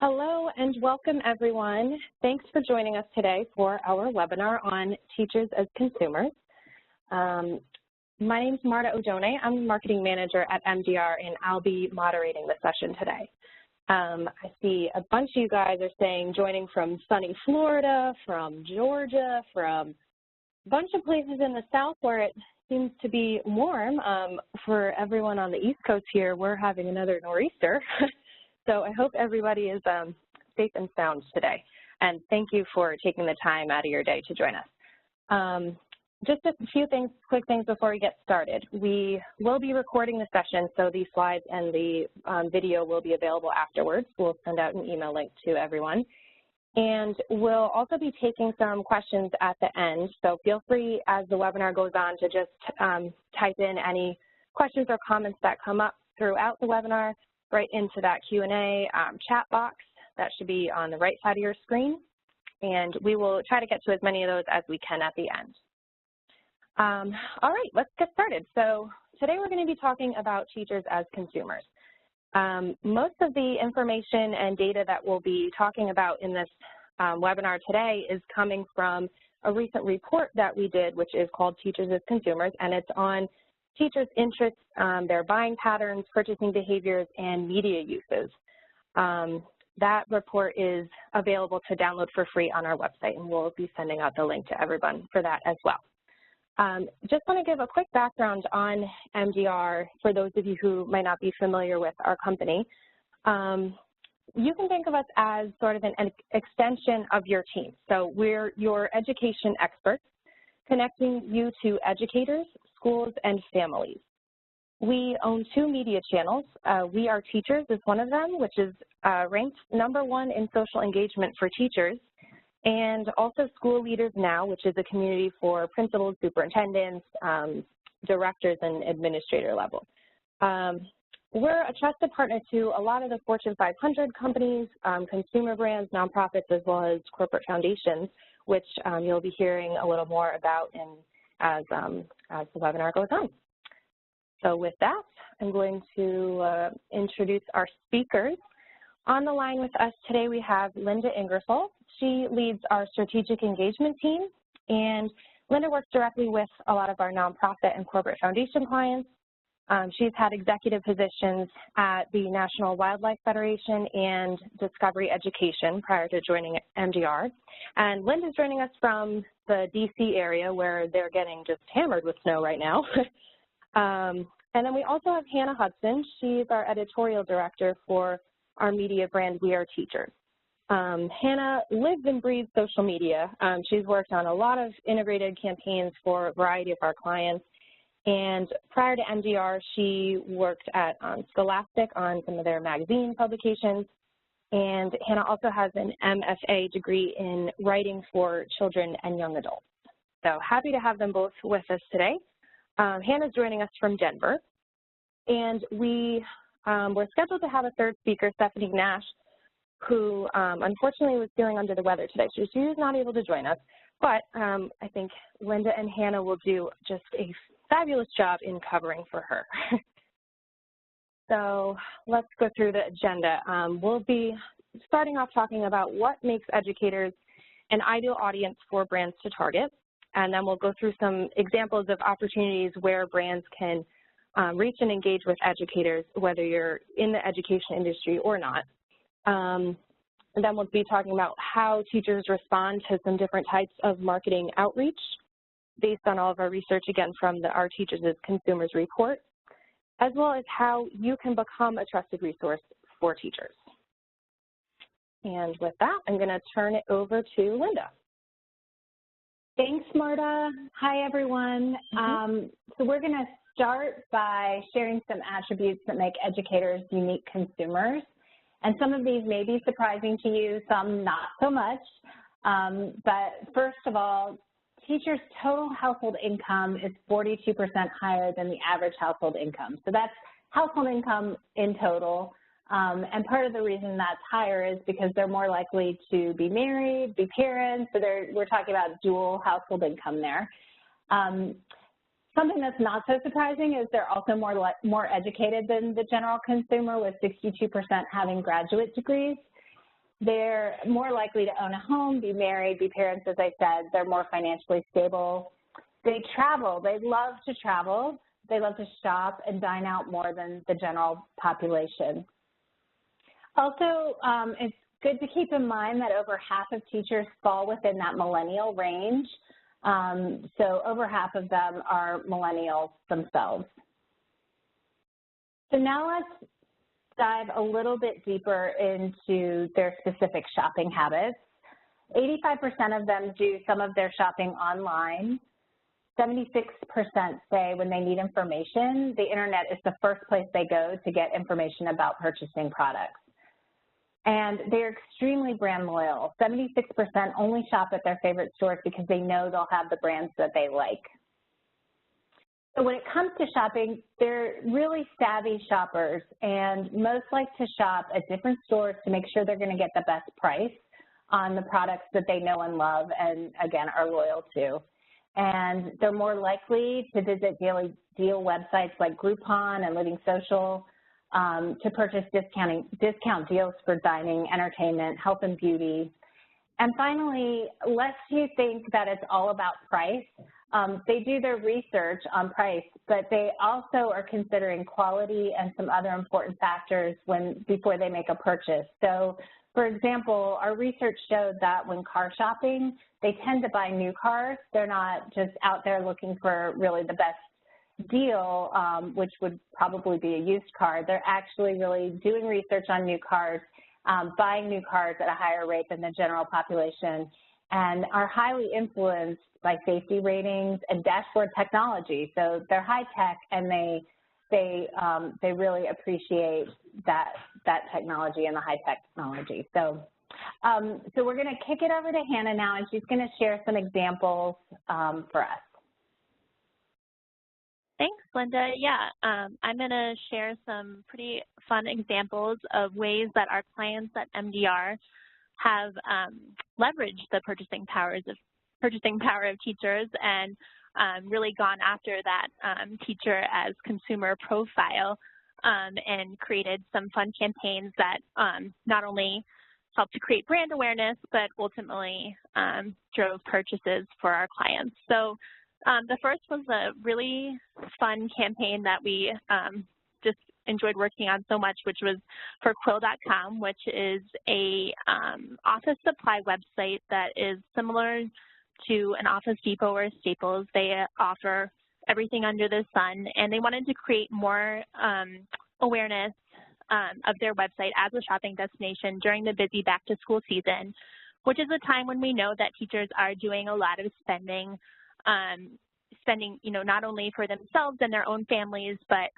Hello and welcome everyone. Thanks for joining us today for our webinar on Teachers as Consumers. My name is Marta Odone. I'm the Marketing Manager at MDR and I'll be moderating the session today. I see a bunch of you guys are saying joining from sunny Florida, from Georgia, from a bunch of places in the South where it seems to be warm. For everyone on the East Coast here, we're having another nor'easter. So I hope everybody is safe and sound today. And thank you for taking the time out of your day to join us. Just a few things, quick things before we get started. We will be recording the session, so these slides and the video will be available afterwards. We'll send out an email link to everyone. And we'll also be taking some questions at the end. So feel free as the webinar goes on to just type in any questions or comments that come up throughout the webinar right into that Q&A chat box that should be on the right side of your screen. And we will try to get to as many of those as we can at the end. All right, let's get started. So today we're going to be talking about teachers as consumers. Most of the information and data that we'll be talking about in this webinar today is coming from a recent report that we did, which is called Teachers as Consumers, and it's on teachers' interests, their buying patterns, purchasing behaviors, and media uses. That report is available to download for free on our website, and we'll be sending out the link to everyone for that as well. Just want to give a quick background on MDR for those of you who might not be familiar with our company. You can think of us as sort of an extension of your team. So we're your education experts, connecting you to educators, schools, and families. We own 2 media channels. We Are Teachers is one of them, which is ranked #1 in social engagement for teachers, and also School Leaders Now, which is a community for principals, superintendents, directors, and administrator level. We're a trusted partner to a lot of the Fortune 500 companies, consumer brands, nonprofits, as well as corporate foundations, which you'll be hearing a little more about as the webinar goes on. So with that, I'm going to introduce our speakers. On the line with us today, we have Linda Ingersoll. She leads our strategic engagement team, and Linda works directly with a lot of our nonprofit and corporate foundation clients. She's had executive positions at the National Wildlife Federation and Discovery Education prior to joining MDR. And Linda's joining us from the DC area where they're getting just hammered with snow right now. And then we also have Hannah Hudson. She's our editorial director for our media brand, We Are Teachers. Hannah lives and breathes social media. She's worked on a lot of integrated campaigns for a variety of our clients. And prior to MDR, she worked at Scholastic on some of their magazine publications. And Hannah also has an MFA degree in writing for children and young adults. So happy to have them both with us today. Hannah's joining us from Denver. And we're scheduled to have a third speaker, Stephanie Nash, who unfortunately was feeling under the weather today. So she was not able to join us. But I think Linda and Hannah will do just a fabulous job in covering for her. So let's go through the agenda. We'll be starting off talking about what makes educators an ideal audience for brands to target. And then we'll go through some examples of opportunities where brands can reach and engage with educators, whether you're in the education industry or not. And then we'll be talking about how teachers respond to some different types of marketing outreach based on all of our research, again, from the Our Teachers as Consumers report, as well as how you can become a trusted resource for teachers. And with that, I'm going to turn it over to Linda. Thanks, Marta. Hi, everyone. So we're going to start by sharing some attributes that make educators unique consumers. And some of these may be surprising to you, some not so much. But first of all, teachers' total household income is 42% higher than the average household income. So that's household income in total. And part of the reason that's higher is because they're more likely to be married, be parents, so we're talking about dual household income there. Something that's not so surprising is they're also more educated than the general consumer, with 62% having graduate degrees. They're more likely to own a home, be married, be parents, as I said. They're more financially stable. They travel. They love to travel. They love to shop and dine out more than the general population. Also, it's good to keep in mind that over half of teachers fall within that millennial range. So over half of them are millennials themselves. So now let's dive a little bit deeper into their specific shopping habits. 85% of them do some of their shopping online. 76% say when they need information, the internet is the first place they go to get information about purchasing products. And they're extremely brand loyal. 76% only shop at their favorite stores because they know they'll have the brands that they like. So when it comes to shopping, they're really savvy shoppers, and most like to shop at different stores to make sure they're going to get the best price on the products that they know and love and, again, are loyal to. And they're more likely to visit daily deal websites like Groupon and Living Social to purchase discount deals for dining, entertainment, health and beauty. And finally, lest you think that it's all about price, they do their research on price, but they also are considering quality and some other important factors before they make a purchase. So, for example, our research showed that when car shopping, they tend to buy new cars. They're not just out there looking for really the best deal, which would probably be a used car. They're actually really doing research on new cars, buying new cars at a higher rate than the general population, and are highly influenced by safety ratings and dashboard technology. So they're high tech, and they really appreciate that technology and the high technology. So we're going to kick it over to Hannah now, and she's going to share some examples for us. Thanks, Linda. Yeah, I'm going to share some pretty fun examples of ways that our clients at MDR have leveraged the purchasing power of teachers and really gone after that teacher as consumer profile and created some fun campaigns that not only helped to create brand awareness, but ultimately drove purchases for our clients. So the first was a really fun campaign that we just enjoyed working on so much, which was for Quill.com, which is a office supply website that is similar to an Office Depot or Staples. They offer everything under the sun, and they wanted to create more awareness of their website as a shopping destination during the busy back-to-school season, which is a time when we know that teachers are doing a lot of spending, not only for themselves and their own families, but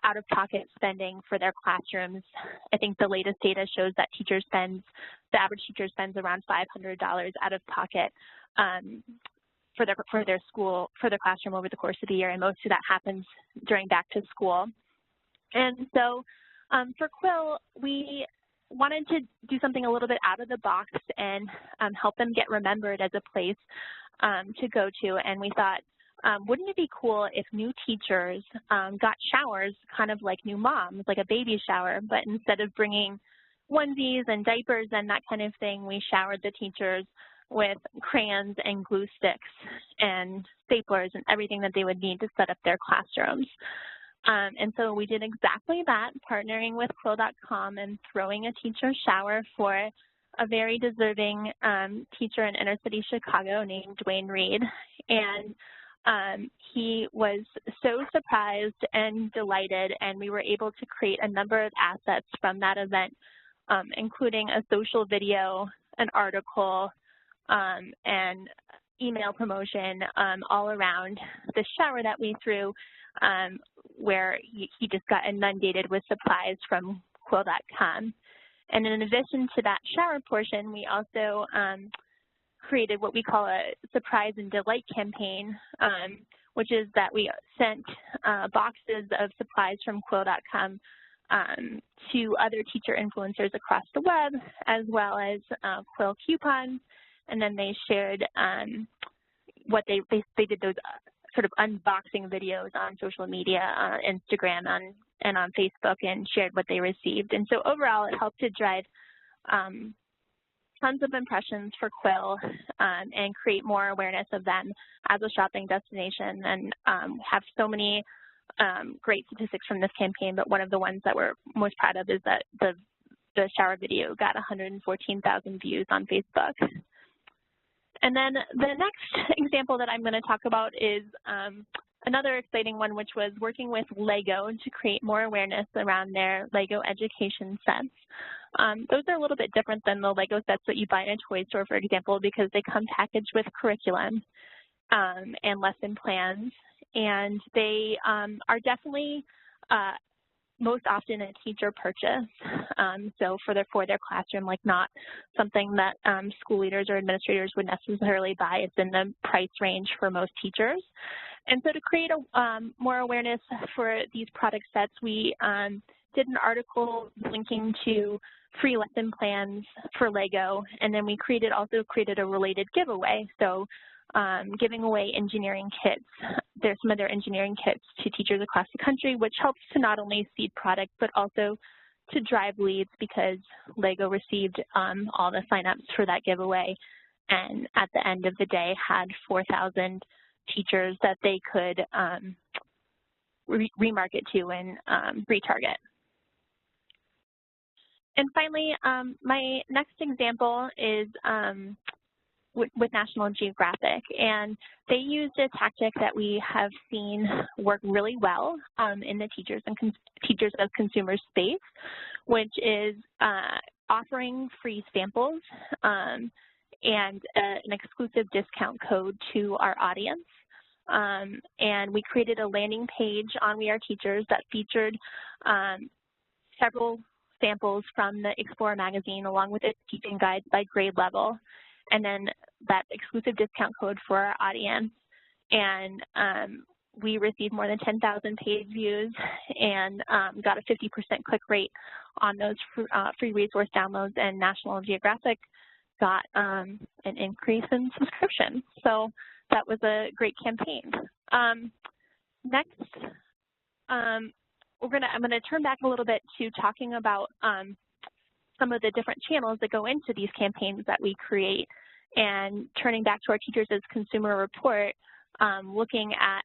out-of-pocket spending for their classrooms. I think the latest data shows that the average teacher spends around $500 out of pocket for their classroom over the course of the year, and most of that happens during back to school. And so for Quill, we wanted to do something a little bit out of the box and help them get remembered as a place to go to. And we thought, wouldn't it be cool if new teachers got showers kind of like new moms, like a baby shower, but instead of bringing onesies and diapers and that kind of thing, we showered the teachers with crayons and glue sticks and staplers and everything that they would need to set up their classrooms. And so we did exactly that, partnering with Quill.com and throwing a teacher shower for a very deserving teacher in inner city Chicago named Dwayne Reed. And he was so surprised and delighted, and we were able to create a number of assets from that event, including a social video, an article, and email promotion all around the shower that we threw, where he just got inundated with supplies from Quill.com. And in addition to that shower portion, we also created what we call a surprise and delight campaign, which is that we sent boxes of supplies from Quill.com to other teacher influencers across the web, as well as Quill coupons, and then they shared what they did those sort of unboxing videos on social media, Instagram and on Facebook, and shared what they received. And so overall, it helped to drive tons of impressions for Quill and create more awareness of them as a shopping destination, and have so many great statistics from this campaign. But one of the ones that we're most proud of is that the shower video got 114,000 views on Facebook. And then the next example that I'm going to talk about is another exciting one, which was working with Lego to create more awareness around their Lego education sets. Those are a little bit different than the Lego sets that you buy in a toy store, for example, because they come packaged with curriculum and lesson plans. And they are definitely most often a teacher purchase, so for their classroom, like not something that school leaders or administrators would necessarily buy. It's in the price range for most teachers. And so to create more awareness for these product sets, we did an article linking to free lesson plans for Lego, and then we also created a related giveaway. So giving away engineering kits. There's some other engineering kits to teachers across the country, which helps to not only seed product, but also to drive leads, because Lego received all the signups for that giveaway, and at the end of the day had 4,000 teachers that they could remarket to and retarget. And finally, my next example is with National Geographic, and they used a tactic that we have seen work really well in the teachers as consumers space, which is offering free samples and an exclusive discount code to our audience. And we created a landing page on We Are Teachers that featured several samples from the Explorer magazine, along with its teaching guides by grade level, and then that exclusive discount code for our audience. And we received more than 10,000 page views and got a 50% click rate on those free resource downloads, and National Geographic got an increase in subscription. So that was a great campaign. Next, I'm gonna turn back a little bit to talking about some of the different channels that go into these campaigns that we create, and turning back to our Teachers as Consumer report, looking at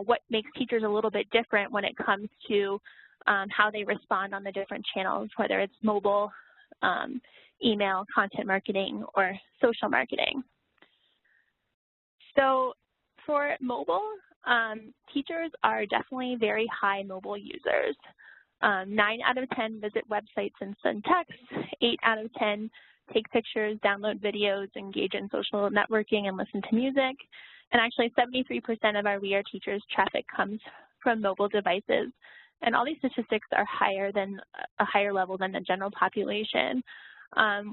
what makes teachers a little bit different when it comes to how they respond on the different channels, whether it's mobile, email, content marketing, or social marketing. So for mobile, teachers are definitely very high mobile users. 9 out of 10 visit websites and send texts, 8 out of 10 take pictures, download videos, engage in social networking, and listen to music. And actually 73% of our We Are Teachers traffic comes from mobile devices. And all these statistics are higher than a higher level than the general population,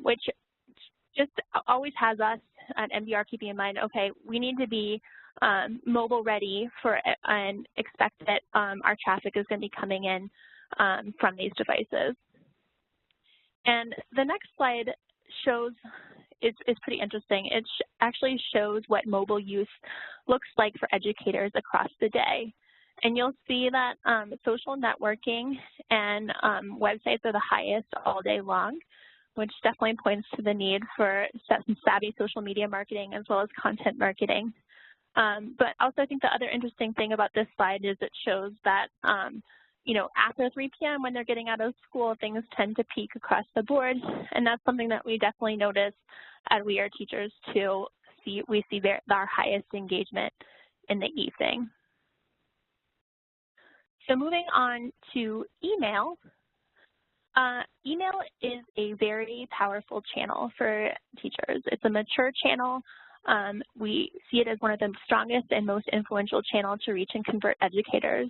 which just always has us at MDR keeping in mind, okay, we need to be mobile ready and expect that our traffic is going to be coming in from these devices. And the next slide shows, is pretty interesting. It actually shows what mobile use looks like for educators across the day. And you'll see that social networking and websites are the highest all day long, which definitely points to the need for savvy social media marketing as well as content marketing. But also I think the other interesting thing about this slide is it shows that you know, after 3 p.m. when they're getting out of school, things tend to peak across the board, and that's something that we definitely notice at We Are Teachers too. We see our highest engagement in the evening. So moving on to email. Email is a very powerful channel for teachers. It's a mature channel. We see it as one of the strongest and most influential channels to reach and convert educators.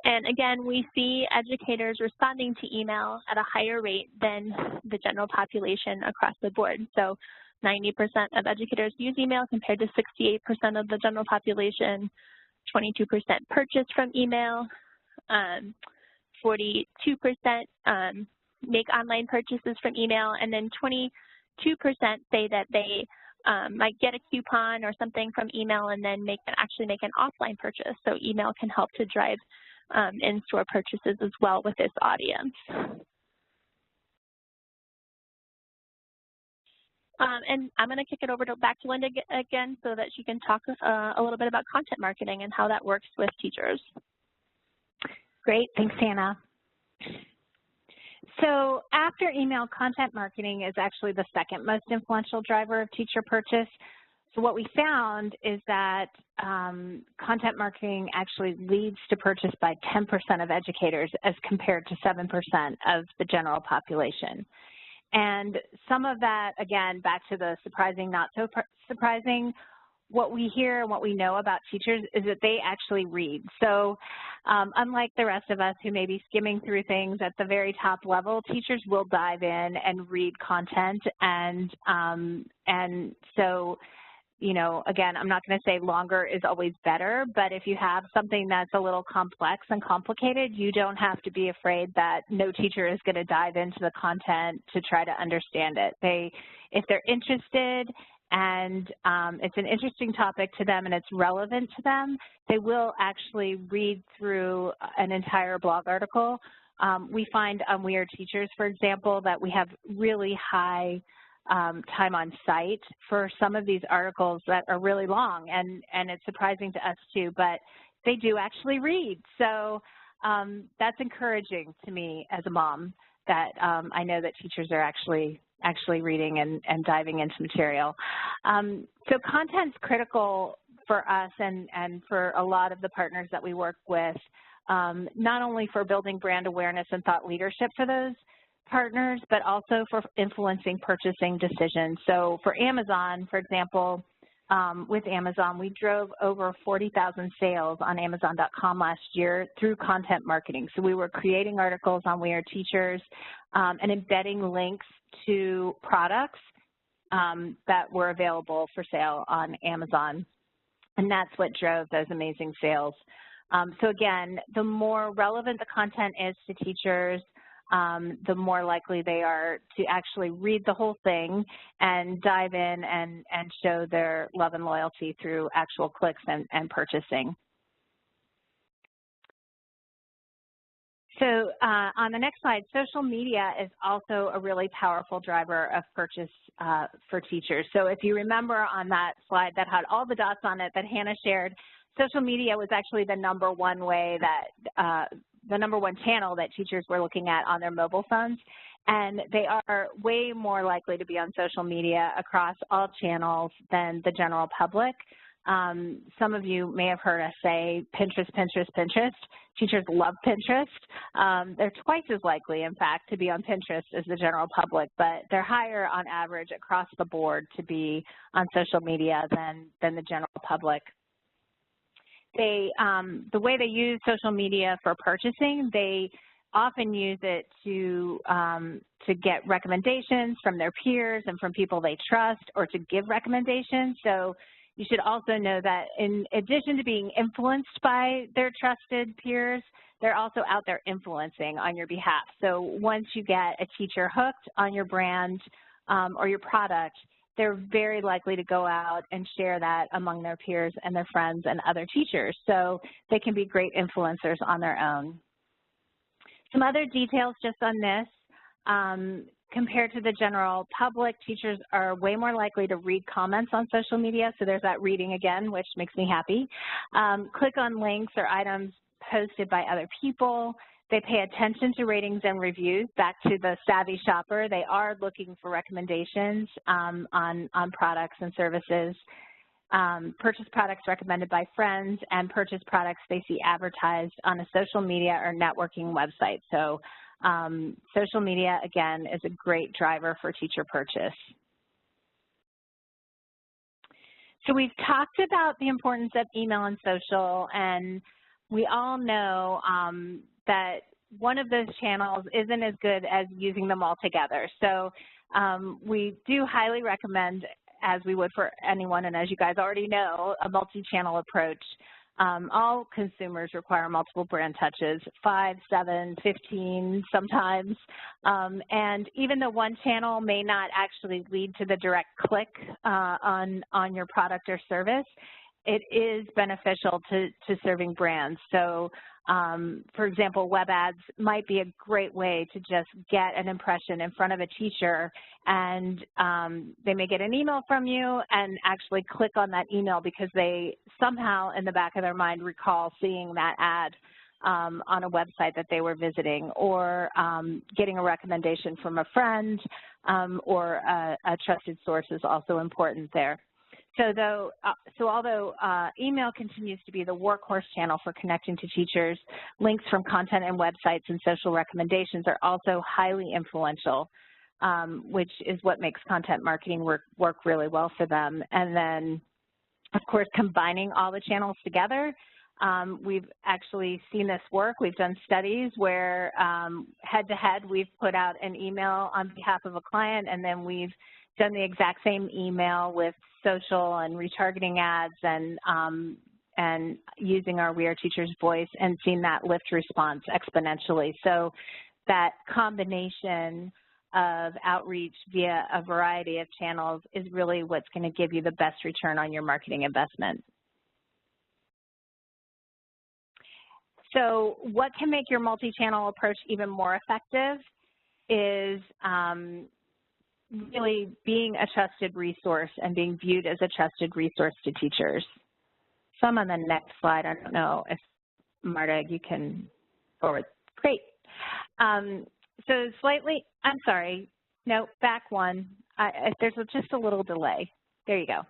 And again, we see educators responding to email at a higher rate than the general population across the board. So 90% of educators use email compared to 68% of the general population, 22% purchase from email, 42% make online purchases from email, and then 22% say that they might get a coupon or something from email and then actually make an offline purchase. So email can help to drive in-store purchases as well with this audience. And I'm going to kick it over back to Linda again so that she can talk a little bit about content marketing and how that works with teachers. Great, thanks, Hannah. So after email, content marketing is actually the second most influential driver of teacher purchase. So what we found is that content marketing actually leads to purchase by 10% of educators as compared to 7% of the general population. And some of that, again, back to the surprising, not so surprising, what we hear and what we know about teachers is that they actually read. So unlike the rest of us who may be skimming through things at the very top level, teachers will dive in and read content. And so, you know, again, I'm not going to say longer is always better, but if you have something that's a little complex and complicated, you don't have to be afraid that no teacher is going to dive into the content to try to understand it. If they're interested and it's an interesting topic to them and it's relevant to them, they will actually read through an entire blog article. We find on We Are Teachers, for example, that we have really high time on site for some of these articles that are really long, and it's surprising to us too, but they do actually read. So that's encouraging to me as a mom, that I know that teachers are actually reading and diving into material. So content's critical for us and for a lot of the partners that we work with, not only for building brand awareness and thought leadership for those partners, but also for influencing purchasing decisions. So for Amazon, for example, with Amazon, we drove over 40,000 sales on Amazon.com last year through content marketing. So we were creating articles on We Are Teachers and embedding links to products that were available for sale on Amazon. And that's what drove those amazing sales. So again, the more relevant the content is to teachers, the more likely they are to actually read the whole thing and dive in and show their love and loyalty through actual clicks and purchasing. So on the next slide, social media is also a really powerful driver of purchase for teachers. So if you remember on that slide that had all the dots on it that Hannah shared, social media was actually the #1 way that the #1 channel that teachers were looking at on their mobile phones, and they are way more likely to be on social media across all channels than the general public. Some of you may have heard us say Pinterest, Pinterest, Pinterest. Teachers love Pinterest. They're twice as likely, in fact, to be on Pinterest as the general public, but they're higher on average across the board to be on social media than the general public. The way they use social media for purchasing, they often use it to get recommendations from their peers and from people they trust, or to give recommendations. So you should also know that in addition to being influenced by their trusted peers, they're also out there influencing on your behalf. So once you get a teacher hooked on your brand or your product, they're very likely to go out and share that among their peers and their friends and other teachers. So they can be great influencers on their own. Some other details just on this. Compared to the general public, teachers are way more likely to read comments on social media. So there's that reading again, which makes me happy. Click on links or items posted by other people. They pay attention to ratings and reviews. Back to the savvy shopper, they are looking for recommendations on products and services. Purchase products recommended by friends, and purchase products they see advertised on a social media or networking website. So social media, again, is a great driver for teacher purchase. So we've talked about the importance of email and social, and we all know that one of those channels isn't as good as using them all together. So we do highly recommend, as we would for anyone, and as you guys already know, a multi-channel approach. All consumers require multiple brand touches, 5, 7, 15 sometimes. And even though one channel may not actually lead to the direct click on your product or service, it is beneficial to serving brands. So For example, web ads might be a great way to just get an impression in front of a teacher, and they may get an email from you and actually click on that email because they somehow in the back of their mind recall seeing that ad on a website that they were visiting, or getting a recommendation from a friend, or a trusted source is also important there. So although email continues to be the workhorse channel for connecting to teachers, links from content and websites and social recommendations are also highly influential, which is what makes content marketing work really well for them. And then, of course, combining all the channels together. We've actually seen this work. We've done studies where head-to-head we've put out an email on behalf of a client, and then we've done the exact same email with social and retargeting ads and using our We Are Teachers voice, and seen that lift response exponentially. So that combination of outreach via a variety of channels is really what's going to give you the best return on your marketing investment. So what can make your multi-channel approach even more effective is really being a trusted resource and being viewed as a trusted resource to teachers. So I'm on the next slide. I don't know if, Marta, you can forward. Great. So slightly, I'm sorry, no, back one. There's just a little delay. There you go.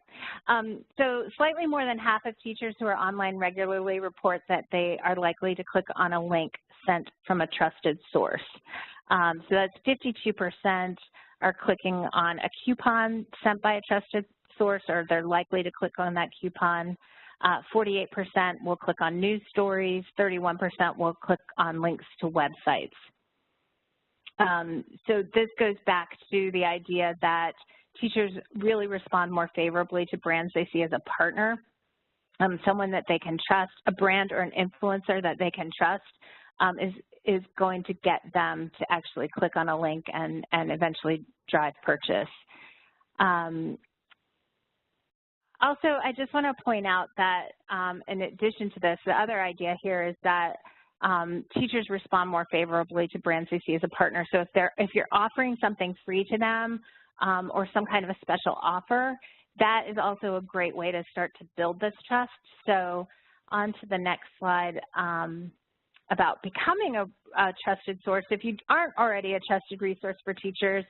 So slightly more than half of teachers who are online regularly report that they are likely to click on a link sent from a trusted source. So that's 52% are clicking on a coupon sent by a trusted source, or they're likely to click on that coupon. 48% will click on news stories. 31% will click on links to websites. So this goes back to the idea that teachers really respond more favorably to brands they see as a partner, someone that they can trust. A brand or an influencer that they can trust is going to get them to actually click on a link and eventually drive purchase. Also, I just want to point out that in addition to this, the other idea here is that teachers respond more favorably to brands they see as a partner. So if you're offering something free to them, or some kind of a special offer, that is also a great way to start to build this trust. So on to the next slide about becoming a trusted source. If you aren't already a trusted resource for teachers,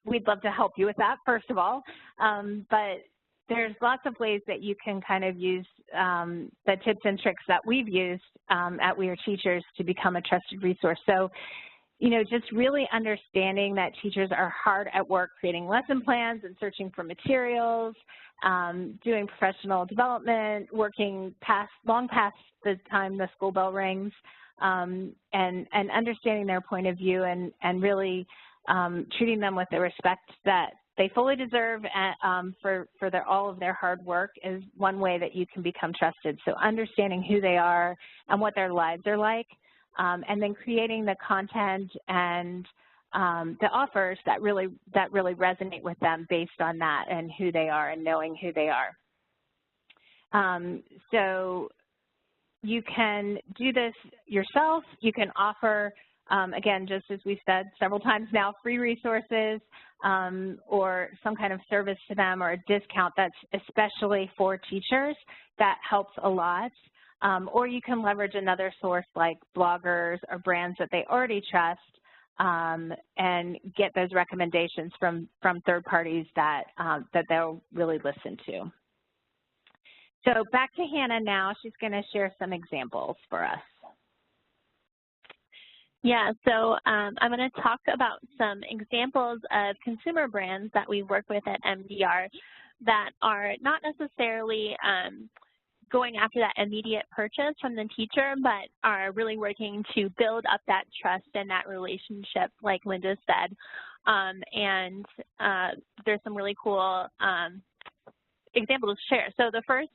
we'd love to help you with that, first of all. But there's lots of ways that you can kind of use the tips and tricks that we've used at We Are Teachers to become a trusted resource. So, you know, just really understanding that teachers are hard at work creating lesson plans and searching for materials, doing professional development, working long past the time the school bell rings, and understanding their point of view and really treating them with the respect that they fully deserve for all of their hard work is one way that you can become trusted. So understanding who they are and what their lives are like, and then creating the content and the offers that really resonate with them based on that and who they are and knowing who they are. So you can do this yourself. You can offer, again, just as we've said several times now, free resources or some kind of service to them or a discount that's especially for teachers. That helps a lot. Or you can leverage another source like bloggers or brands that they already trust and get those recommendations from third parties that they'll really listen to. So back to Hannah now. She's going to share some examples for us. Yeah, so I'm going to talk about some examples of consumer brands that we work with at MDR that are not necessarily going after that immediate purchase from the teacher, but are really working to build up that trust and that relationship, like Linda said. And there's some really cool examples to share. So the first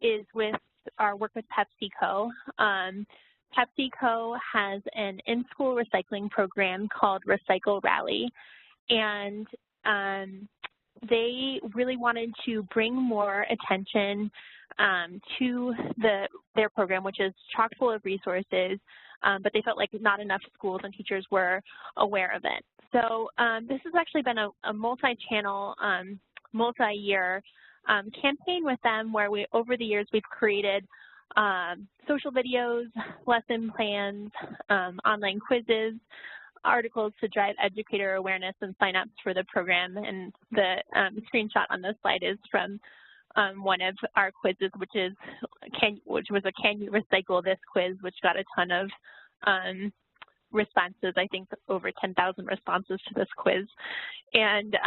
is with our work with PepsiCo. PepsiCo has an in-school recycling program called Recycle Rally, and they really wanted to bring more attention to their program, which is chock full of resources, but they felt like not enough schools and teachers were aware of it. So this has actually been a multi-channel, multi-year campaign with them where over the years we've created social videos, lesson plans, online quizzes, articles to drive educator awareness and signups for the program. And the screenshot on this slide is from one of our quizzes, which was a Can You Recycle This quiz, which got a ton of responses. I think over 10,000 responses to this quiz. And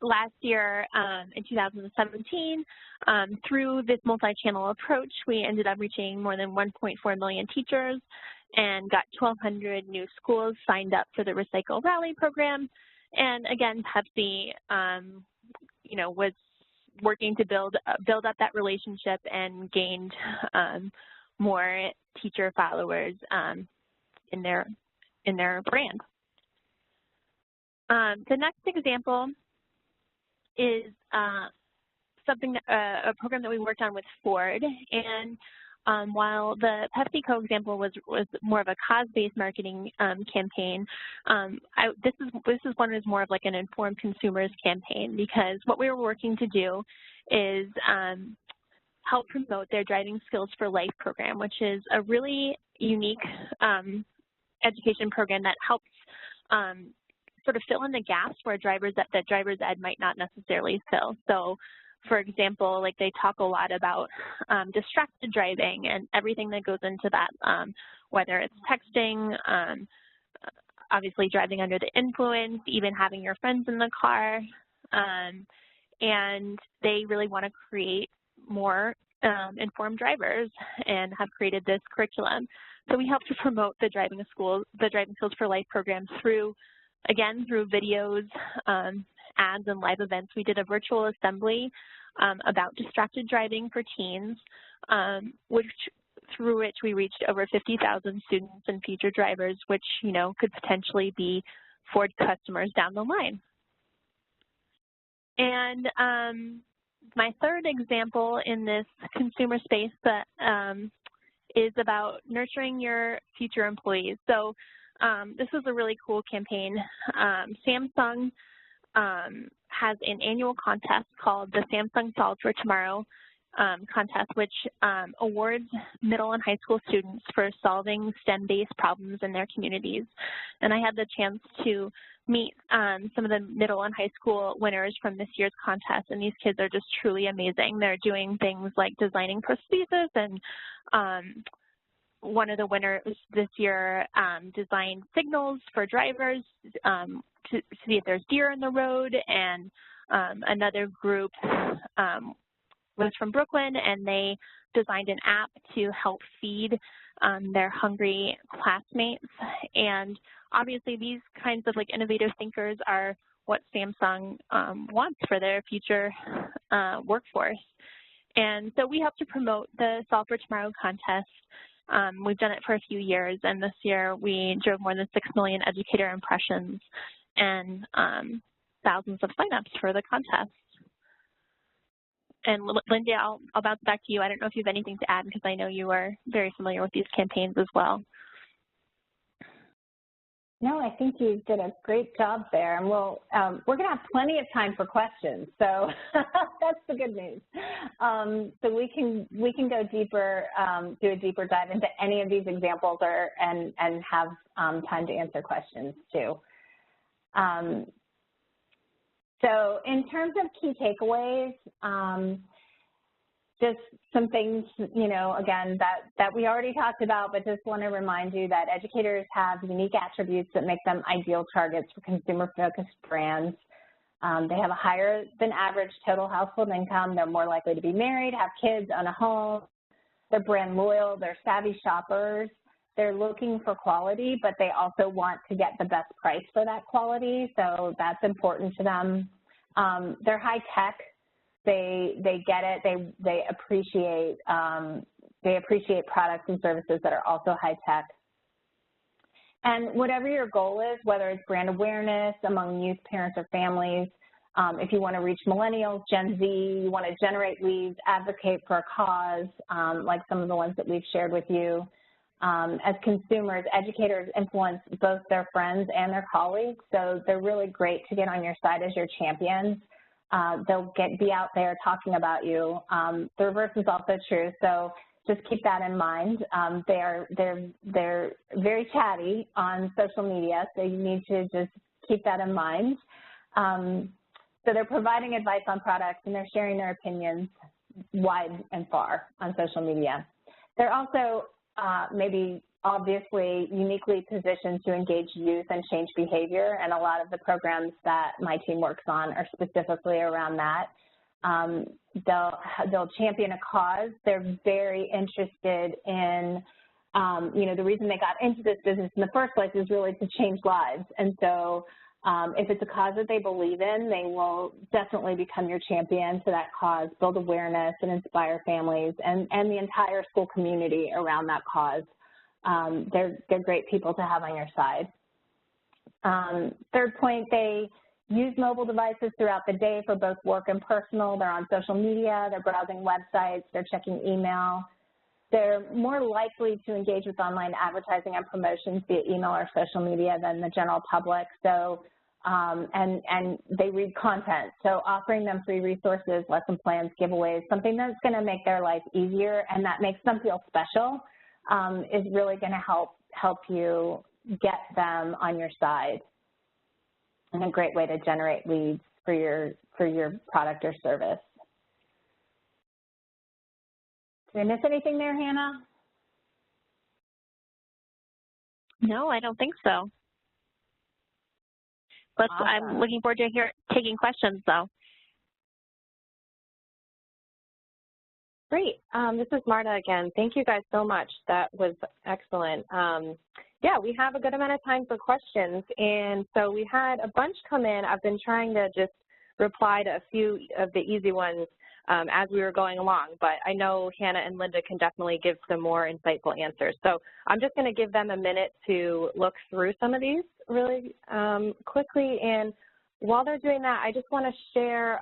last year, in 2017, through this multi-channel approach, we ended up reaching more than 1.4 million teachers and got 1,200 new schools signed up for the Recycle Rally program. And again, Pepsi, was working to build up that relationship and gained more teacher followers in their brand. The next example is a program that we worked on with Ford, and while the PepsiCo example was more of a cause-based marketing campaign, this one was more of like an informed consumers campaign, because what we were working to do is help promote their Driving Skills for Life program, which is a really unique education program that helps sort of fill in the gaps where that driver's ed might not necessarily fill. So, for example, like they talk a lot about distracted driving and everything that goes into that, whether it's texting, obviously driving under the influence, even having your friends in the car, and they really want to create more informed drivers and have created this curriculum. So we help to promote the Driving Skills for Life program through videos, ads, and live events. We did a virtual assembly about distracted driving for teens, through which we reached over 50,000 students and future drivers, which, could potentially be Ford customers down the line. And my third example in this consumer space that is about nurturing your future employees. So this was a really cool campaign. Samsung has an annual contest called the Samsung Solve for Tomorrow contest, which awards middle and high school students for solving STEM-based problems in their communities. And I had the chance to meet some of the middle and high school winners from this year's contest, and these kids are just truly amazing. They're doing things like designing prosthesis, and one of the winners this year designed signals for drivers to see if there's deer in the road, and another group was from Brooklyn, and they designed an app to help feed their hungry classmates. And obviously these kinds of innovative thinkers are what Samsung wants for their future workforce. And so we help to promote the Solve for Tomorrow contest. We've done it for a few years, and this year we drove more than 6 million educator impressions and thousands of signups for the contest. And Linda, I'll bounce back to you. I don't know if you have anything to add, because I know you are very familiar with these campaigns as well. No, I think you did a great job there, and we're going to have plenty of time for questions, so that's the good news. So we can go deeper, do a deeper dive into any of these examples, and have time to answer questions too. So in terms of key takeaways, just some things, again, that we already talked about, but just want to remind you that educators have unique attributes that make them ideal targets for consumer-focused brands. They have a higher than average total household income. They're more likely to be married, have kids, own a home. They're brand loyal. They're savvy shoppers. They're looking for quality, but they also want to get the best price for that quality, so that's important to them. They're high tech. They get it. They appreciate products and services that are also high tech. And whatever your goal is, whether it's brand awareness among youth, parents, or families, If you want to reach millennials, Gen Z, you want to generate leads, advocate for a cause, like some of the ones that we've shared with you. As consumers, educators influence both their friends and their colleagues, so they're really great to get on your side as your champions. They'll be out there talking about you. The reverse is also true, so just keep that in mind. They're very chatty on social media, so you need to just keep that in mind. So they're providing advice on products, and they're sharing their opinions wide and far on social media. They're also maybe obviously uniquely positioned to engage youth and change behavior, and a lot of the programs that my team works on are specifically around that. They'll champion a cause. They're very interested in, you know, the reason they got into this business in the first place is really to change lives. And so if it's a cause that they believe in, they will definitely become your champion for that cause, build awareness and inspire families and the entire school community around that cause. They're great people to have on your side. Third point, they use mobile devices throughout the day for both work and personal. They're on social media, they're browsing websites, they're checking email. They're more likely to engage with online advertising and promotions via email or social media than the general public. So, and they read content. So offering them free resources, lesson plans, giveaways, something that's going to make their life easier and that makes them feel special is really going to help you get them on your side. And a great way to generate leads for your product or service. Did I miss anything there, Hannah? No, I don't think so. But awesome. I'm looking forward to taking questions, though. Great. This is Marta again. Thank you guys so much. That was excellent. Yeah, we have a good amount of time for questions, and so we had a bunch come in. I've been trying to just reply to a few of the easy ones as we were going along, but I know Hannah and Linda can definitely give some more insightful answers. So I'm just going to give them a minute to look through some of these really quickly, and while they're doing that, I just want to share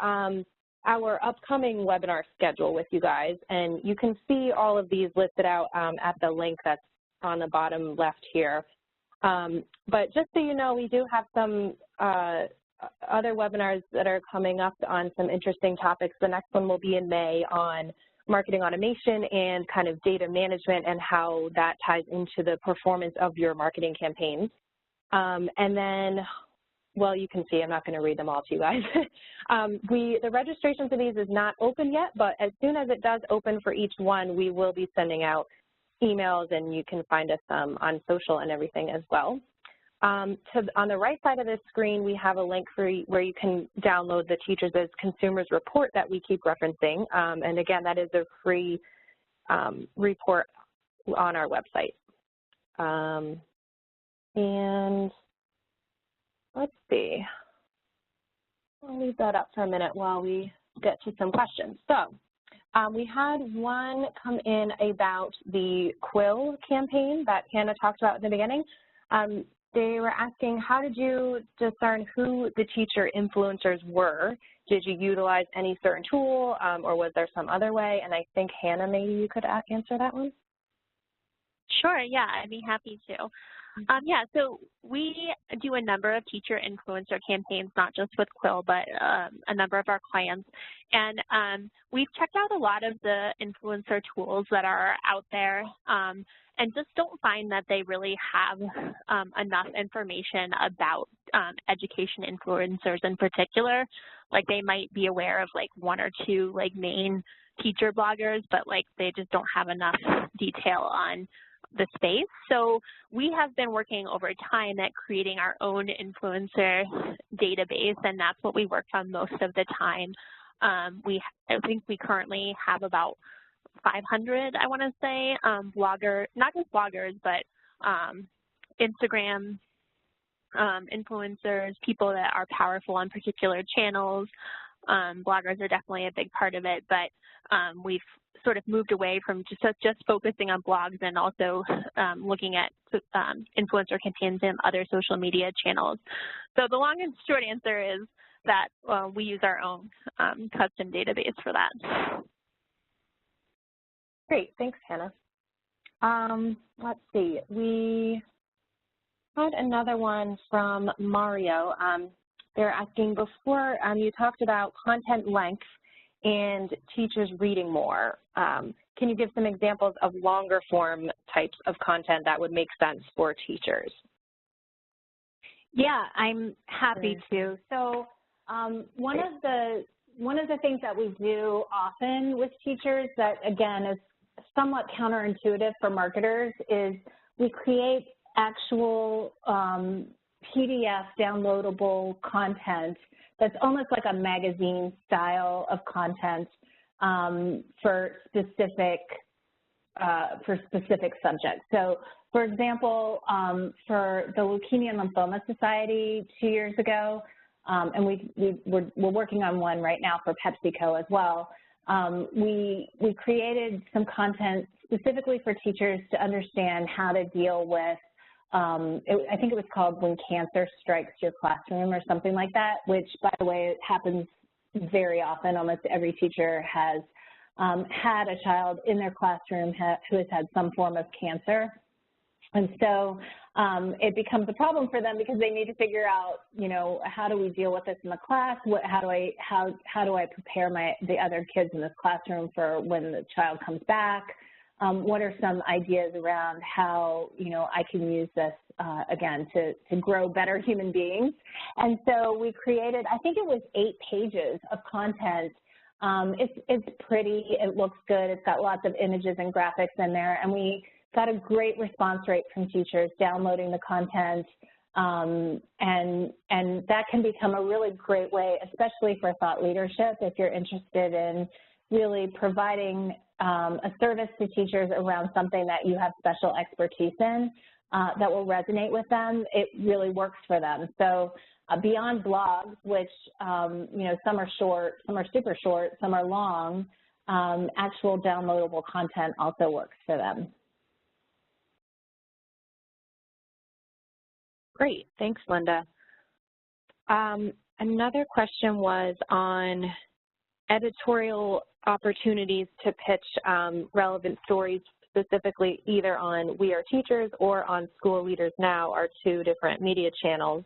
our upcoming webinar schedule with you guys, and you can see all of these listed out at the link that's on the bottom left here. But just so you know, we do have some other webinars that are coming up on some interesting topics. The next one will be in May on marketing automation and kind of data management and how that ties into the performance of your marketing campaigns. And then, well, you can see, I'm not going to read them all to you guys. The registration for these is not open yet, but as soon as it does open for each one, we will be sending out emails, and you can find us on social and everything as well. On the right side of this screen, we have a link for where you can download the Teachers as Consumers report that we keep referencing. And again, that is a free report on our website. And let's see. I'll leave that up for a minute while we get to some questions. So we had one come in about the Quill campaign that Hannah talked about in the beginning. They were asking, how did you discern who the teacher influencers were? Did you utilize any certain tool, or was there some other way? And I think, Hannah, maybe you could answer that one. Sure, yeah, I'd be happy to. Yeah, so we do a number of teacher influencer campaigns, not just with Quill, but a number of our clients. And we've checked out a lot of the influencer tools that are out there and just don't find that they really have enough information about education influencers in particular. Like, they might be aware of like one or two like main teacher bloggers, but like they just don't have enough detail on the space. So we have been working over time at creating our own influencer database, and that's what we work on most of the time. I think we currently have about 500, I want to say, not just bloggers, but Instagram influencers, people that are powerful on particular channels. Bloggers are definitely a big part of it, but we've sort of moved away from just focusing on blogs and also looking at influencer campaigns and other social media channels. So the long and short answer is that we use our own custom database for that. Great, thanks, Hannah. Let's see, we had another one from Mario. They're asking, before you talked about content length and teachers reading more. Can you give some examples of longer form types of content that would make sense for teachers? Yeah, I'm happy to. So one of the things that we do often with teachers that, again, is somewhat counterintuitive for marketers is we create actual PDF downloadable content that's almost like a magazine style of content for specific subjects. So, for example, for the Leukemia and Lymphoma Society 2 years ago, and we're working on one right now for PepsiCo as well, we created some content specifically for teachers to understand how to deal with, I think it was called When Cancer Strikes Your Classroom or something like that, which, by the way, it happens very often. Almost every teacher has had a child in their classroom who has had some form of cancer. And so it becomes a problem for them because they need to figure out, you know, how do we deal with this in the class? How do I prepare the other kids in this classroom for when the child comes back? What are some ideas around how, you know, I can use this, again, to grow better human beings? And so we created, I think it was 8 pages of content. It's pretty, it looks good, it's got lots of images and graphics in there, and we got a great response rate from teachers downloading the content, and that can become a really great way, especially for thought leadership, if you're interested in really providing a service to teachers around something that you have special expertise in that will resonate with them. It really works for them. So beyond blogs, which, you know, some are short, some are super short, some are long, actual downloadable content also works for them. Great, thanks, Linda. Another question was on editorial opportunities to pitch relevant stories, specifically either on We Are Teachers or on School Leaders Now, are 2 different media channels.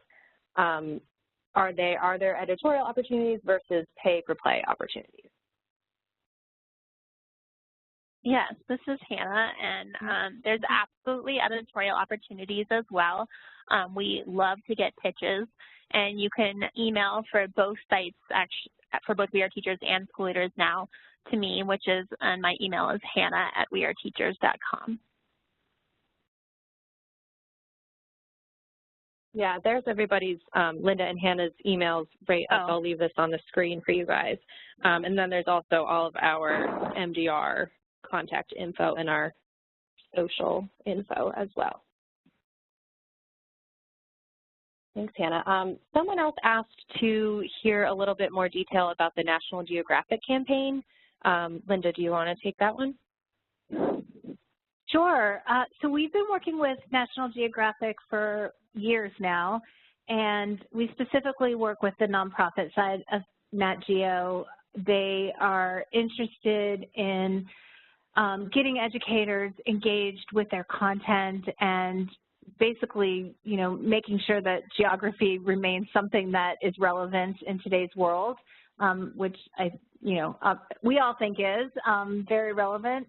Are there editorial opportunities versus pay-for-play opportunities? Yes, this is Hannah, and there's absolutely editorial opportunities as well. We love to get pitches, and you can email for both sites, actually, for both We Are Teachers and School Leaders Now to me, which is, and my email is hannah@weareteachers.com. Yeah, there's everybody's, Linda and Hannah's emails right up. I'll leave this on the screen for you guys. And then there's also all of our MDR contact info and our social info as well. Thanks, Hannah. Someone else asked to hear a little bit more detail about the National Geographic campaign. Linda, do you want to take that one? Sure. So we've been working with National Geographic for years now, and we specifically work with the nonprofit side of NatGeo. They are interested in getting educators engaged with their content and basically, you know, making sure that geography remains something that is relevant in today's world, which we all think is very relevant,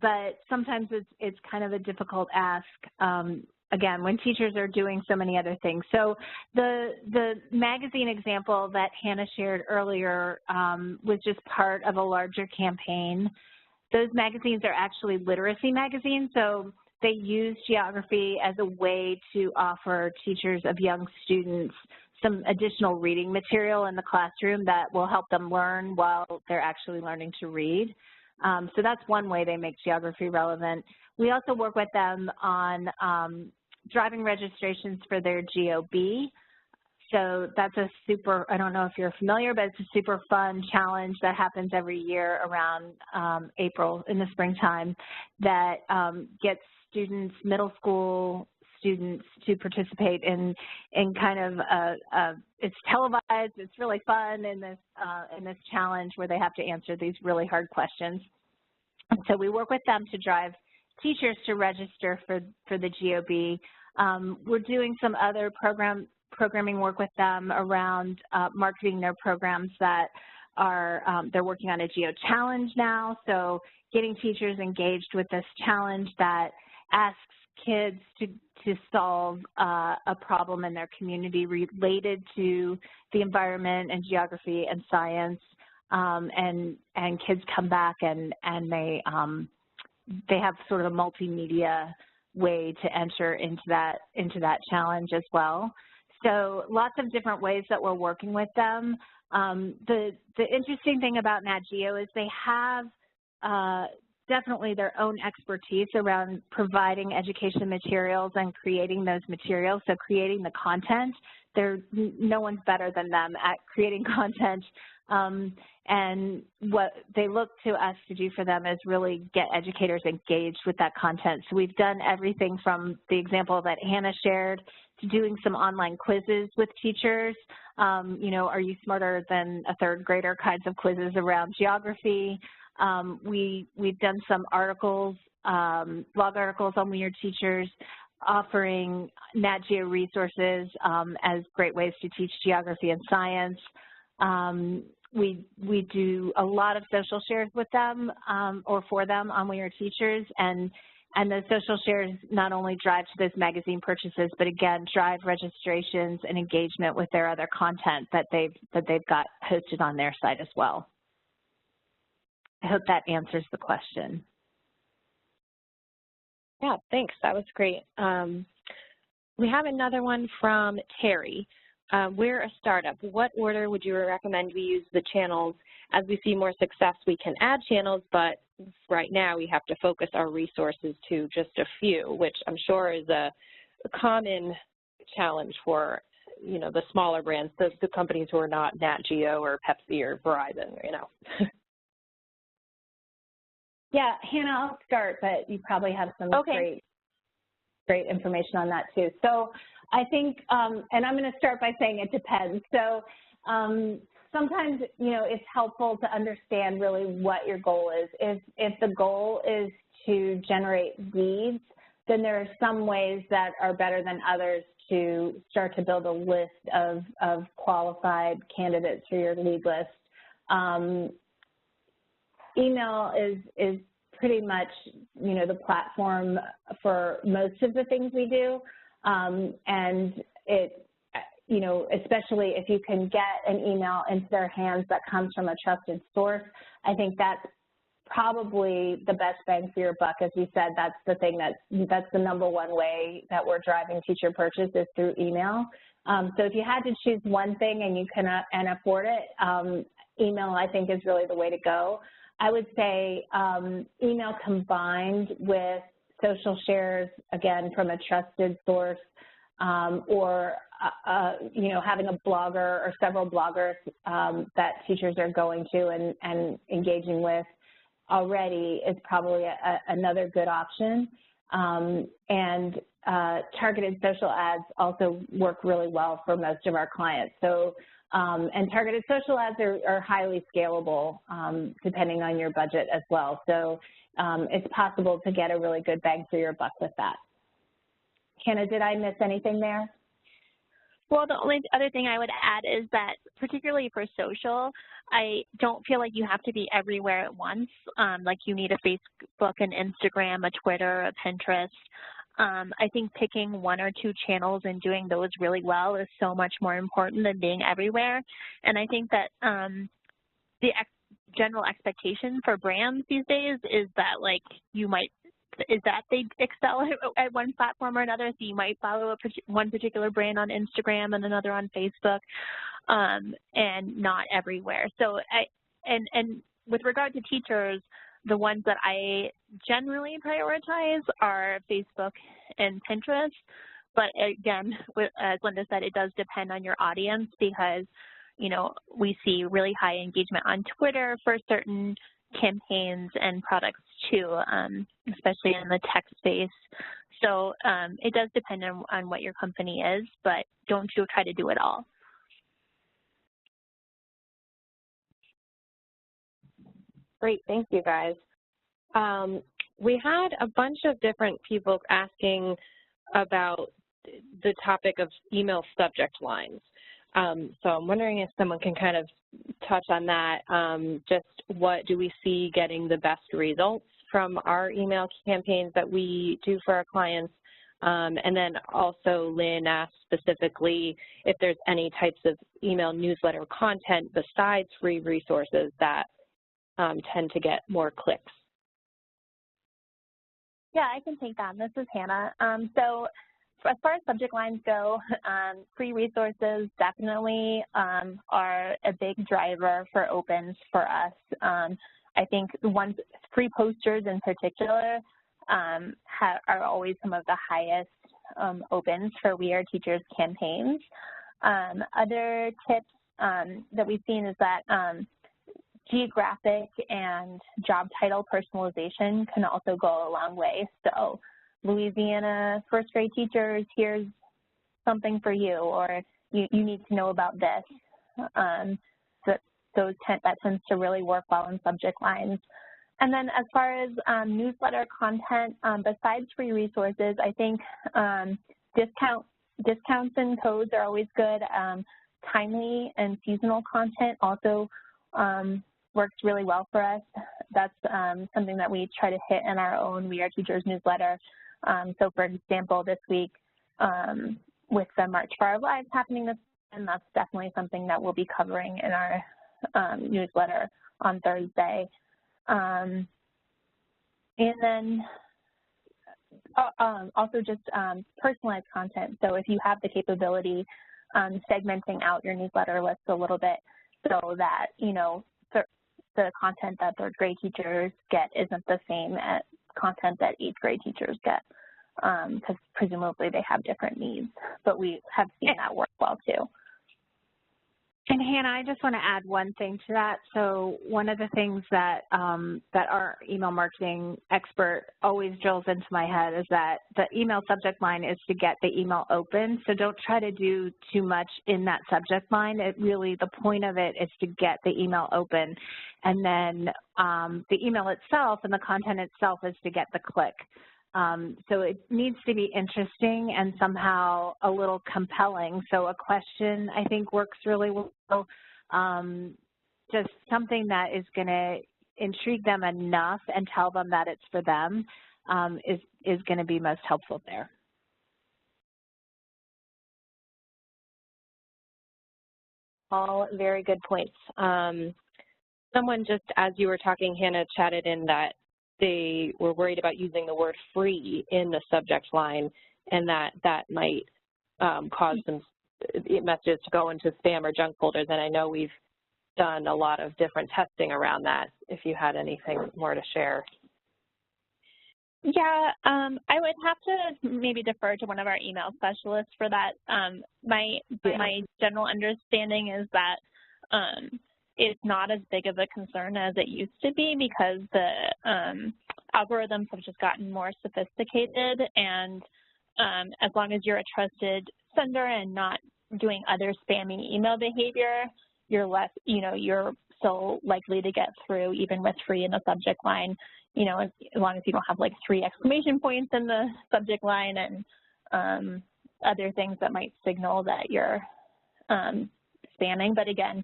but sometimes it's kind of a difficult ask, again, when teachers are doing so many other things. So the magazine example that Hannah shared earlier was just part of a larger campaign. Those magazines are actually literacy magazines, so they use geography as a way to offer teachers of young students some additional reading material in the classroom that will help them learn while they're actually learning to read. So that's one way they make geography relevant. We also work with them on driving registrations for their GOB. So that's a super, I don't know if you're familiar, but it's a super fun challenge that happens every year around April in the springtime that gets students, middle school students to participate in kind of it's televised, it's really fun in this challenge where they have to answer these really hard questions. And so we work with them to drive teachers to register for the GOB. We're doing some other programming work with them around marketing their programs that are, they're working on a Geo challenge now, so getting teachers engaged with this challenge that asks kids to solve a problem in their community related to the environment and geography and science, and kids come back and they have sort of a multimedia way to enter into that challenge as well. So lots of different ways that we're working with them. The interesting thing about NatGeo is they have definitely their own expertise around providing education materials and creating those materials, so creating the content. No one's better than them at creating content, and what they look to us to do for them is really get educators engaged with that content. So we've done everything from the example that Hannah shared to doing some online quizzes with teachers. You know, are you smarter than a third grader kinds of quizzes around geography. We've done some articles, blog articles on We Are Teachers, offering NatGeo resources as great ways to teach geography and science. We do a lot of social shares with them or for them on We Are Teachers, and those social shares not only drive to those magazine purchases, but again drive registrations and engagement with their other content that they've got hosted on their site as well. I hope that answers the question. Yeah, thanks. That was great. We have another one from Terry. We're a startup. What order would you recommend we use the channels? As we see more success, we can add channels, but right now we have to focus our resources to just a few, which I'm sure is a common challenge for, you know, the smaller brands, the companies who are not NatGeo or Pepsi or Verizon, you know. Yeah, Hannah, I'll start, but you probably have some great information on that too. So I think, and I'm going to start by saying it depends. So sometimes, you know, it's helpful to understand really what your goal is. If the goal is to generate leads, then there are some ways that are better than others to start to build a list of qualified candidates for your lead list. Email is pretty much, you know, the platform for most of the things we do, and it, you know, especially if you can get an email into their hands that comes from a trusted source, I think that's probably the best bang for your buck. As we said, that's the thing that's the #1 way that we're driving teacher purchase is through email. So if you had to choose one thing and you can afford it, email I think is really the way to go. I would say email combined with social shares, again, from a trusted source, or, you know, having a blogger or several bloggers that teachers are going to and engaging with already is probably another good option. And targeted social ads also work really well for most of our clients. So, and targeted social ads are highly scalable depending on your budget as well. So it's possible to get a really good bang for your buck with that. Hannah, did I miss anything there? Well, the only other thing I would add is that, particularly for social, I don't feel like you have to be everywhere at once. Like you need a Facebook, an Instagram, a Twitter, a Pinterest. I think picking 1 or 2 channels and doing those really well is so much more important than being everywhere. And I think that the general expectation for brands these days is that, like, they excel at one platform or another, so you might follow one particular brand on Instagram and another on Facebook, and not everywhere. So and with regard to teachers, the ones that I generally prioritize are Facebook and Pinterest, but again, as Linda said, it does depend on your audience because, you know, we see really high engagement on Twitter for certain campaigns and products too, especially in the tech space. So it does depend on what your company is, but don't try to do it all. Great, thank you guys. We had a bunch of different people asking about the topic of email subject lines. So I'm wondering if someone can kind of touch on that. Just what do we see getting the best results from our email campaigns that we do for our clients? And then also Lynn asked specifically if there's any types of email newsletter content besides free resources that tend to get more clicks. Yeah, I can take that. This is Hannah. So as far as subject lines go, free resources definitely are a big driver for opens for us. I think the ones, free posters in particular, are always some of the highest opens for We Are Teachers campaigns. Other tips that we've seen is that Geographic and job title personalization can also go a long way. So Louisiana first grade teachers, here's something for you, or you need to know about this. That tends to really work well in subject lines. And then as far as newsletter content, besides free resources, I think discounts and codes are always good. Timely and seasonal content also works really well for us. That's something that we try to hit in our own We Are Teachers newsletter. So for example, this week with the March for Our Lives happening this weekend, that's definitely something that we'll be covering in our newsletter on Thursday. And then also just personalized content. So if you have the capability, segmenting out your newsletter list a little bit so that, you know, the content that third grade teachers get isn't the same as content that eighth grade teachers get, because presumably they have different needs. But we have seen that work well too. And Hannah, I just want to add one thing to that. So one of the things that that our email marketing expert always drills into my head is that the email subject line is to get the email open. So don't try to do too much in that subject line. It really, the point of it is to get the email open. And then the email itself and the content itself is to get the click. So it needs to be interesting and somehow a little compelling. So a question, I think, works really well. Just something that is going to intrigue them enough and tell them that it's for them is going to be most helpful there. All very good points. Someone just, as you were talking, Hannah, chatted in that they were worried about using the word free in the subject line, and that might cause some messages to go into spam or junk folders. And I know we've done a lot of different testing around that, if you had anything more to share. Yeah, I would have to maybe defer to one of our email specialists for that. My general understanding is that it's not as big of a concern as it used to be, because the algorithms have just gotten more sophisticated, and as long as you're a trusted sender and not doing other spammy email behavior, you're still likely to get through, even with free in the subject line, you know, as long as you don't have like 3 exclamation points in the subject line and other things that might signal that you're spamming. But again,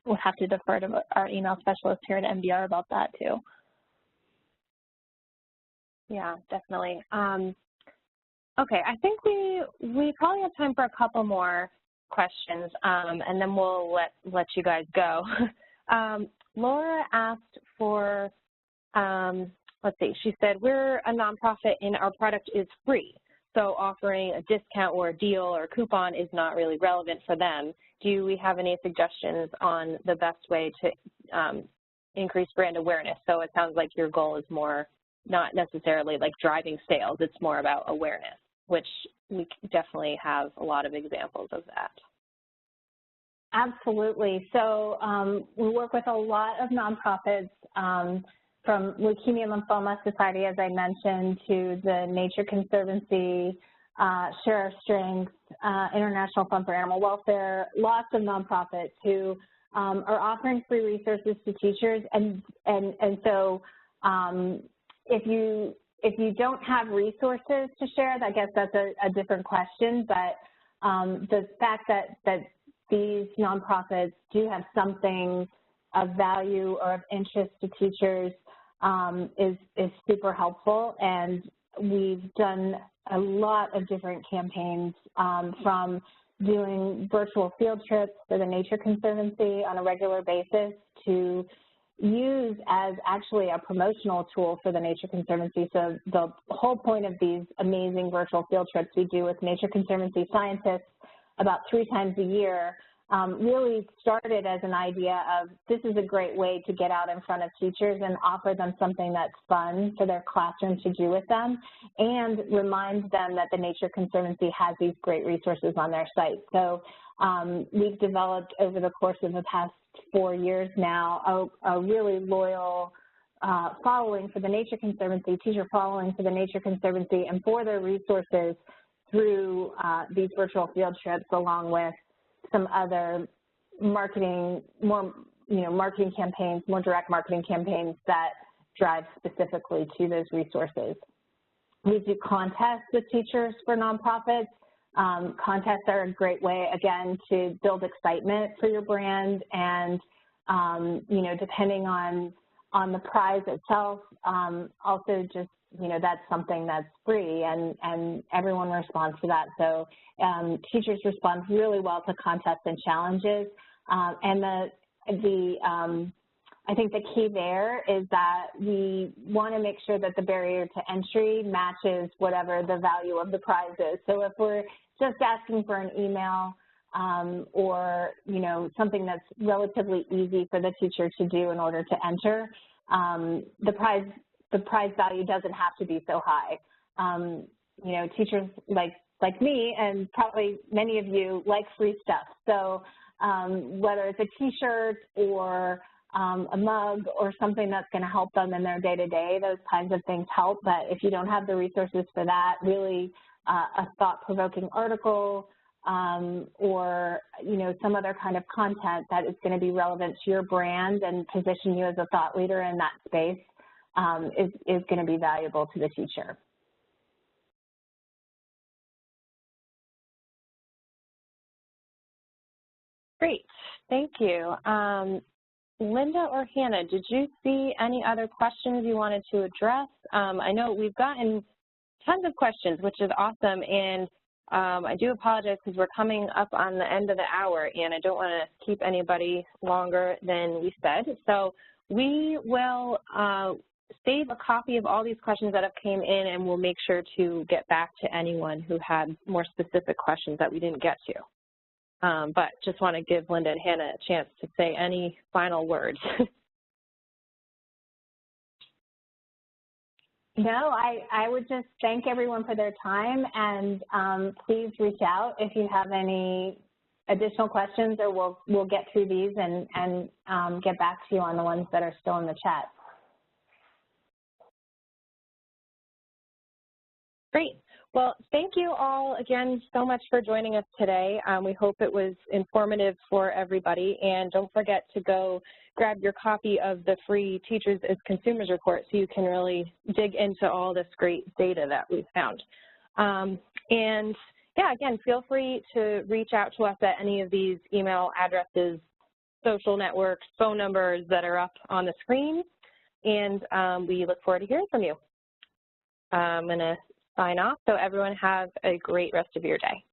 we'll have to defer to our email specialist here at MDR about that too. Yeah, definitely. Okay, I think we probably have time for a couple more questions, and then we'll let you guys go. Laura asked for, let's see, she said, we're a nonprofit and our product is free, so offering a discount or a deal or a coupon is not really relevant for them. Do we have any suggestions on the best way to increase brand awareness? So it sounds like your goal is more not necessarily like driving sales, it's more about awareness, which we definitely have a lot of examples of that. Absolutely. So we work with a lot of nonprofits from Leukemia Lymphoma Society, as I mentioned, to the Nature Conservancy, Share Our Strength, International Fund for Animal Welfare, lots of nonprofits who are offering free resources to teachers. And so if you don't have resources to share, I guess that's a different question, but the fact that these nonprofits do have something of value or of interest to teachers is super helpful. And we've done a lot of different campaigns, from doing virtual field trips for the Nature Conservancy on a regular basis to use as actually a promotional tool for the Nature Conservancy. So the whole point of these amazing virtual field trips we do with Nature Conservancy scientists about 3 times a year really started as an idea of this is a great way to get out in front of teachers and offer them something that's fun for their classroom to do with them, and remind them that the Nature Conservancy has these great resources on their site. So we've developed over the course of the past 4 years now a really loyal following for the Nature Conservancy, teacher following for the Nature Conservancy and for their resources through these virtual field trips, along with some other marketing, marketing campaigns, more direct marketing campaigns that drive specifically to those resources. We do contests with teachers for nonprofits. Contests are a great way, again, to build excitement for your brand, and depending on the prize itself, also just that's something that's free, and everyone responds to that. So teachers respond really well to contests and challenges. And I think the key there is that we want to make sure that the barrier to entry matches whatever the value of the prize is. So if we're just asking for an email or something that's relatively easy for the teacher to do in order to enter, the prize value doesn't have to be so high. Teachers like me, and probably many of you, like free stuff. So whether it's a T-shirt or a mug or something that's going to help them in their day-to-day, those kinds of things help. But if you don't have the resources for that, really a thought-provoking article or some other kind of content that is going to be relevant to your brand and position you as a thought leader in that space is going to be valuable to the teacher. Great, thank you. Linda or Hannah, did you see any other questions you wanted to address? I know we've gotten tons of questions, which is awesome, and I do apologize because we're coming up on the end of the hour, and I don't want to keep anybody longer than we said. So we will save a copy of all these questions that have came in, and we'll make sure to get back to anyone who had more specific questions that we didn't get to. But just want to give Linda and Hannah a chance to say any final words. No, I would just thank everyone for their time, and please reach out if you have any additional questions, or we'll get through these and get back to you on the ones that are still in the chat. Great. Well, thank you all again so much for joining us today. We hope it was informative for everybody, and don't forget to go grab your copy of the free Teachers as Consumers report so you can really dig into all this great data that we've found. And yeah, again, feel free to reach out to us at any of these email addresses, social networks, phone numbers that are up on the screen, and we look forward to hearing from you. I'm going to sign off, so everyone have a great rest of your day.